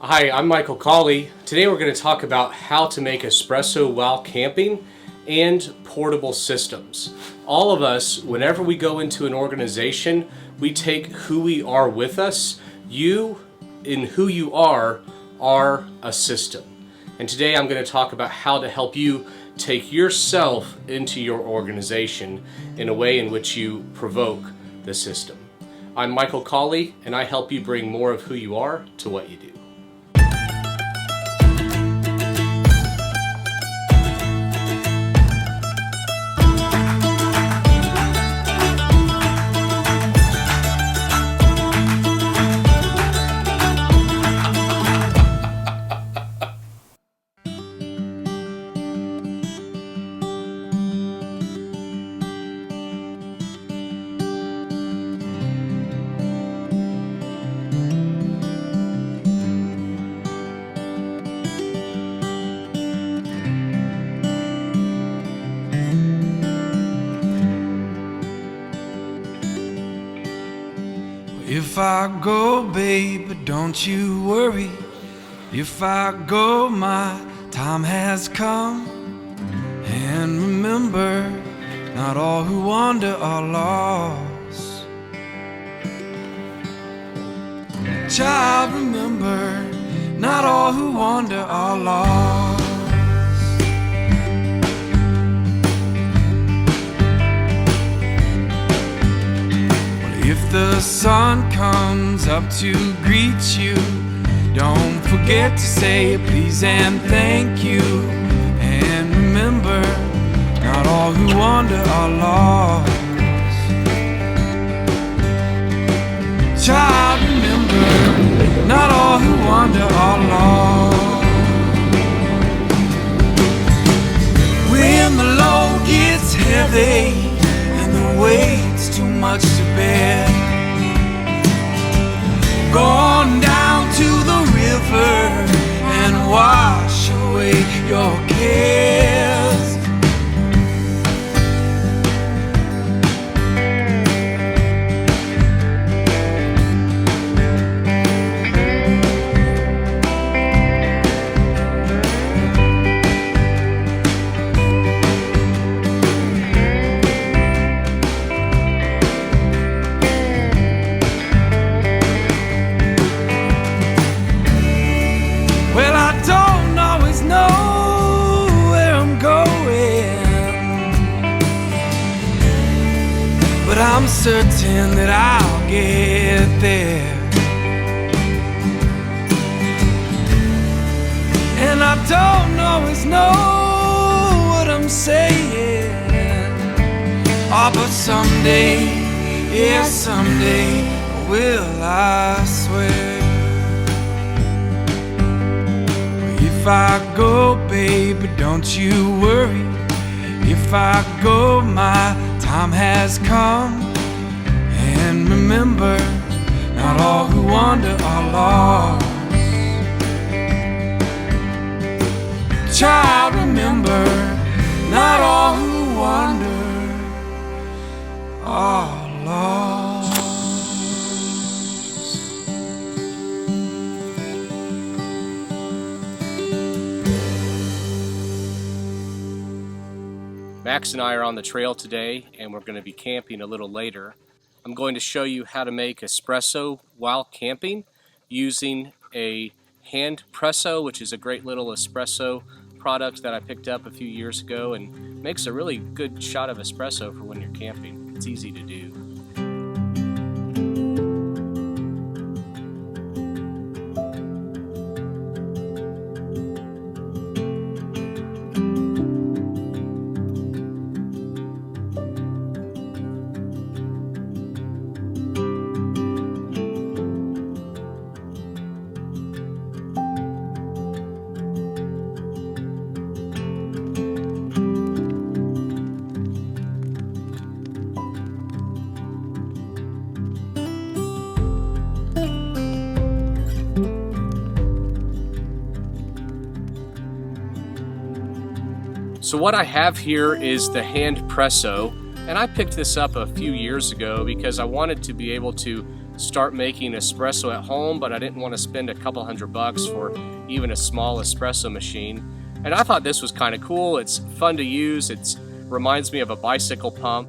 Hi, I'm Michael Cauley. Today we're going to talk about how to make espresso while camping and portable systems. All of us, whenever we go into an organization, we take who we are with us. You, in who you are a system. And today I'm going to talk about how to help you take yourself into your organization in a way in which you provoke the system. I'm Michael Cauley, and I help you bring more of who you are to what you do. If I go, baby, don't you worry. If I go, my time has come. And remember, not all who wander are lost. Child, remember, not all who wander are lost. If the sun comes up to greet you, don't forget to say please and thank you. And remember, not all who wander are lost. Child, remember, not all who wander are lost. When the load gets heavy and the weight's too much to bear, go on down to the river and wash away your cares. But I'm certain that I'll get there. And I don't always know what I'm saying. Oh, but someday, yeah, someday I will, I swear. If I go, baby, don't you worry. If I go, my time has come. And remember, not all who wander are lost. Child, remember, not all who wander are lost. Max and I are on the trail today, and we're going to be camping a little later. I'm going to show you how to make espresso while camping using a Handpresso, which is a great little espresso product that I picked up a few years ago and makes a really good shot of espresso for when you're camping. It's easy to do. So what I have here is the Handpresso, and I picked this up a few years ago because I wanted to be able to start making espresso at home, but I didn't want to spend a couple $100 for even a small espresso machine. And I thought this was kind of cool. It's fun to use. It reminds me of a bicycle pump.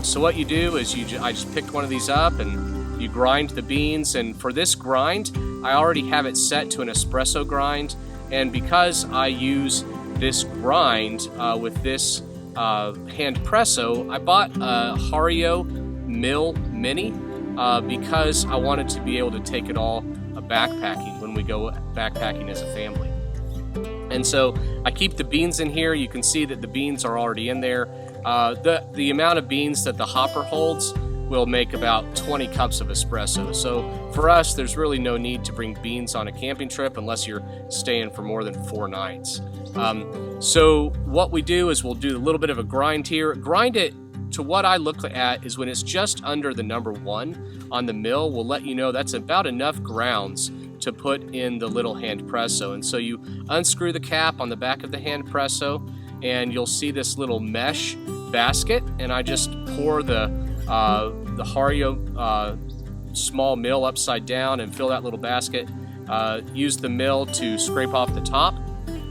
So what you do is I just picked one of these up and you grind the beans, and for this grind I already have it set to an espresso grind, and because I use this grind with this Handpresso, I bought a Hario Mill Mini because I wanted to be able to take it all backpacking when we go backpacking as a family. And so I keep the beans in here. You can see that the beans are already in there. The amount of beans that the hopper holds will make about 20 cups of espresso. So for us, there's really no need to bring beans on a camping trip unless you're staying for more than 4 nights. So what we do is we'll do a little bit of a grind here. Grind it to what I look at is when it's just under the number 1 on the mill, we'll let you know that's about enough grounds to put in the little Handpresso. And so you unscrew the cap on the back of the Handpresso, and you'll see this little mesh basket, and I just pour the Hario small mill upside down and fill that little basket. Use the mill to scrape off the top.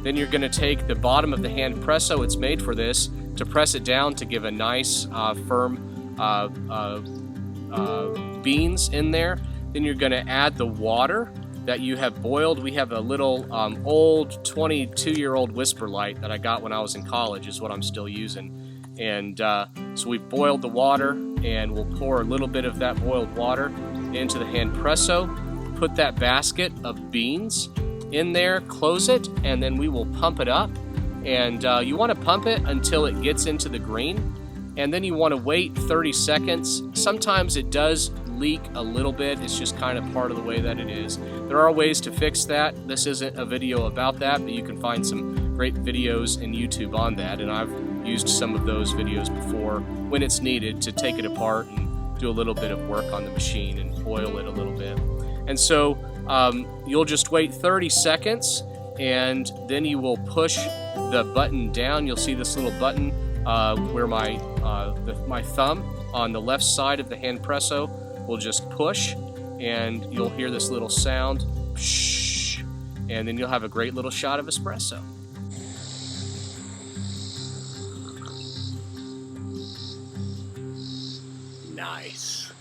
Then you're going to take the bottom of the Handpresso, it's made for this, to press it down to give a nice firm beans in there. Then you're going to add the water that you have boiled. We have a little old 22-year-old Whisper Light that I got when I was in college, is what I'm still using. And so we've boiled the water, and we'll pour a little bit of that boiled water into the Handpresso, put that basket of beans in there, close it, and then we will pump it up. And you want to pump it until it gets into the green, and then you want to wait 30 seconds. Sometimes it does leak a little bit. It's just kind of part of the way that it is. There are ways to fix that. This isn't a video about that, but you can find some great videos in YouTube on that, and I've used some of those videos before when it's needed to take it apart and do a little bit of work on the machine and oil it a little bit. And so you'll just wait 30 seconds, and then you will push the button down. You'll see this little button where my thumb on the left side of the Handpresso will just push, and you'll hear this little sound, psh, and then you'll have a great little shot of espresso. Nice.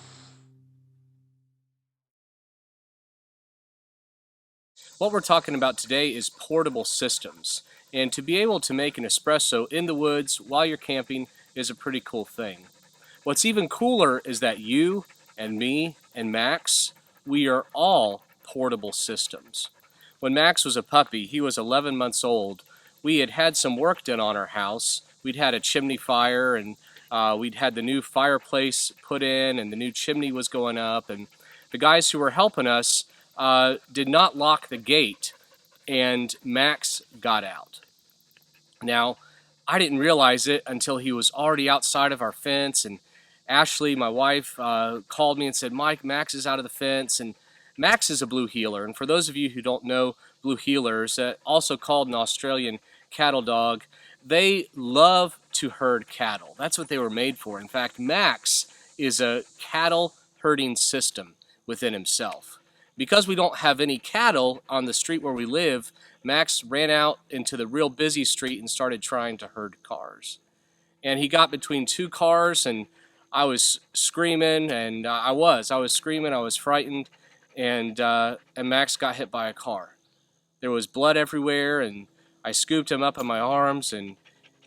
What we're talking about today is portable systems. And to be able to make an espresso in the woods while you're camping is a pretty cool thing. What's even cooler is that you and me and Max, we are all portable systems. When Max was a puppy, he was 11 months old, we had had some work done on our house. We'd had a chimney fire, and we'd had the new fireplace put in, and the new chimney was going up, and the guys who were helping us did not lock the gate, and Max got out. Now, I didn't realize it until he was already outside of our fence, and Ashley, my wife, called me and said, "Mike, Max is out of the fence." And Max is a blue heeler, and for those of you who don't know blue heelers, also called an Australian cattle dog, they love to herd cattle. That's what they were made for. In fact, Max is a cattle herding system within himself. Because we don't have any cattle on the street where we live, Max ran out into the real busy street and started trying to herd cars. And he got between 2 cars, and I was screaming, and I was screaming, I was frightened, and Max got hit by a car. There was blood everywhere, and I scooped him up in my arms, and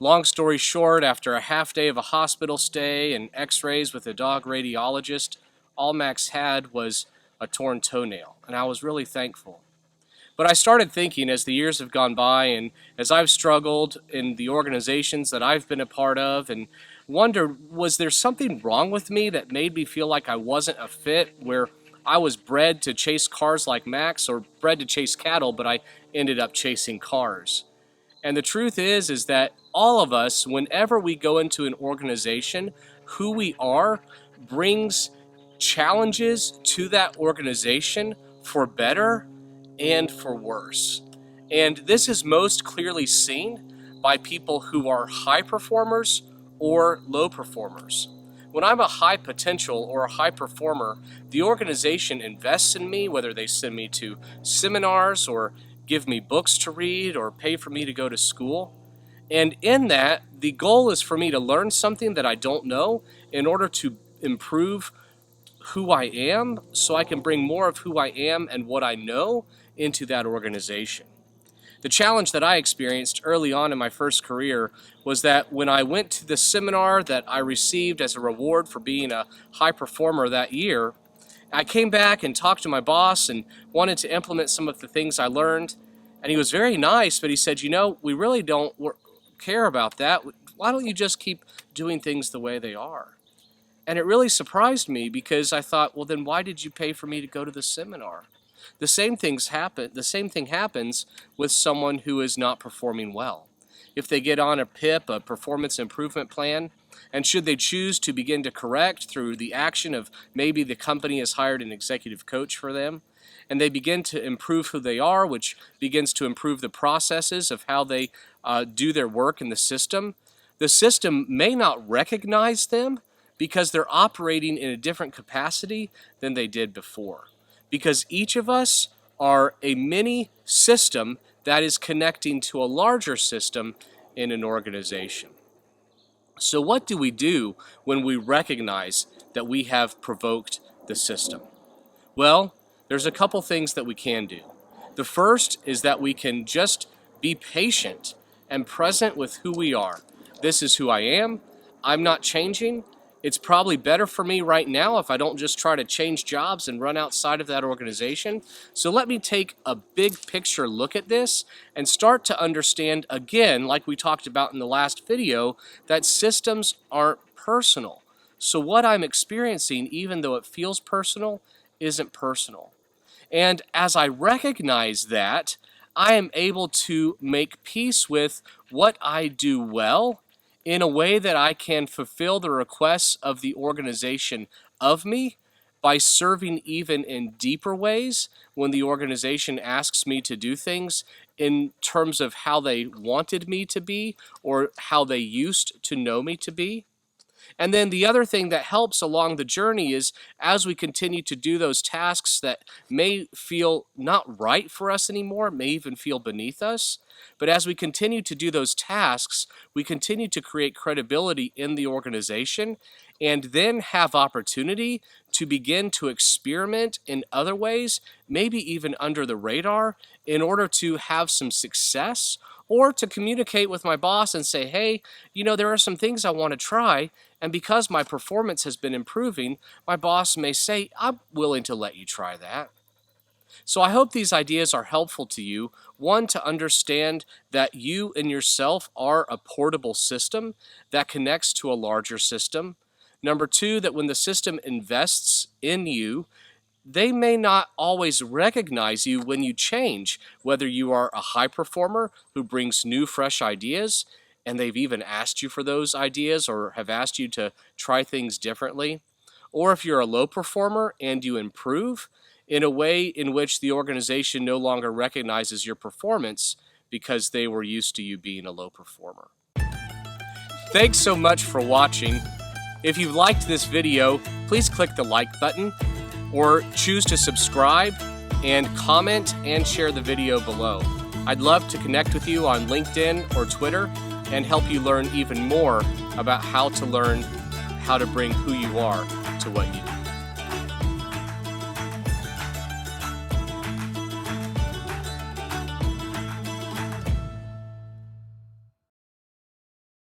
long story short, after a half day of a hospital stay and x-rays with a dog radiologist, all Max had was a torn toenail, and I was really thankful. But I started thinking as the years have gone by, and as I've struggled in the organizations that I've been a part of, and wondered, was there something wrong with me that made me feel like I wasn't a fit, where I was bred to chase cars like Max, or bred to chase cattle, but I ended up chasing cars. And the truth is that all of us, whenever we go into an organization, who we are brings challenges to that organization for better and for worse. And this is most clearly seen by people who are high performers or low performers. When I'm a high potential or a high performer, the organization invests in me, whether they send me to seminars or give me books to read or pay for me to go to school. And in that, the goal is for me to learn something that I don't know in order to improve who I am, so I can bring more of who I am and what I know into that organization. The challenge that I experienced early on in my first career was that when I went to the seminar that I received as a reward for being a high performer that year, I came back and talked to my boss and wanted to implement some of the things I learned. And he was very nice, but he said, you know, we really don't care about that. Why don't you just keep doing things the way they are? And it really surprised me because I thought, well, then why did you pay for me to go to the seminar? The same thing happens with someone who is not performing well. If they get on a PIP, a performance improvement plan, and should they choose to begin to correct through the action of maybe the company has hired an executive coach for them, and they begin to improve who they are, which begins to improve the processes of how they do their work in the system may not recognize them because they're operating in a different capacity than they did before. Because each of us are a mini system that is connecting to a larger system in an organization. So what do we do when we recognize that we have provoked the system? Well, there's a couple things that we can do. The first is that we can just be patient and present with who we are. This is who I am. I'm not changing. It's probably better for me right now if I don't just try to change jobs and run outside of that organization. So let me take a big picture look at this and start to understand, again, like we talked about in the last video, that systems aren't personal. So what I'm experiencing, even though it feels personal, isn't personal. And as I recognize that, I am able to make peace with what I do well in a way that I can fulfill the requests of the organization of me by serving even in deeper ways when the organization asks me to do things in terms of how they wanted me to be or how they used to know me to be. And then the other thing that helps along the journey is as we continue to do those tasks that may feel not right for us anymore, may even feel beneath us, but as we continue to do those tasks, we continue to create credibility in the organization and then have opportunity to begin to experiment in other ways, maybe even under the radar, in order to have some success or to communicate with my boss and say, hey, you know, there are some things I want to try, and because my performance has been improving, my boss may say, I'm willing to let you try that. So I hope these ideas are helpful to you. One, to understand that you and yourself are a portable system that connects to a larger system. Number two, that when the system invests in you, they may not always recognize you when you change, whether you are a high performer who brings new, fresh ideas, and they've even asked you for those ideas or have asked you to try things differently, or if you're a low performer and you improve in a way in which the organization no longer recognizes your performance because they were used to you being a low performer. Thanks so much for watching. If you liked this video, please click the like button or choose to subscribe and comment and share the video below. I'd love to connect with you on LinkedIn or Twitter and help you learn even more about how to learn how to bring who you are to what you do.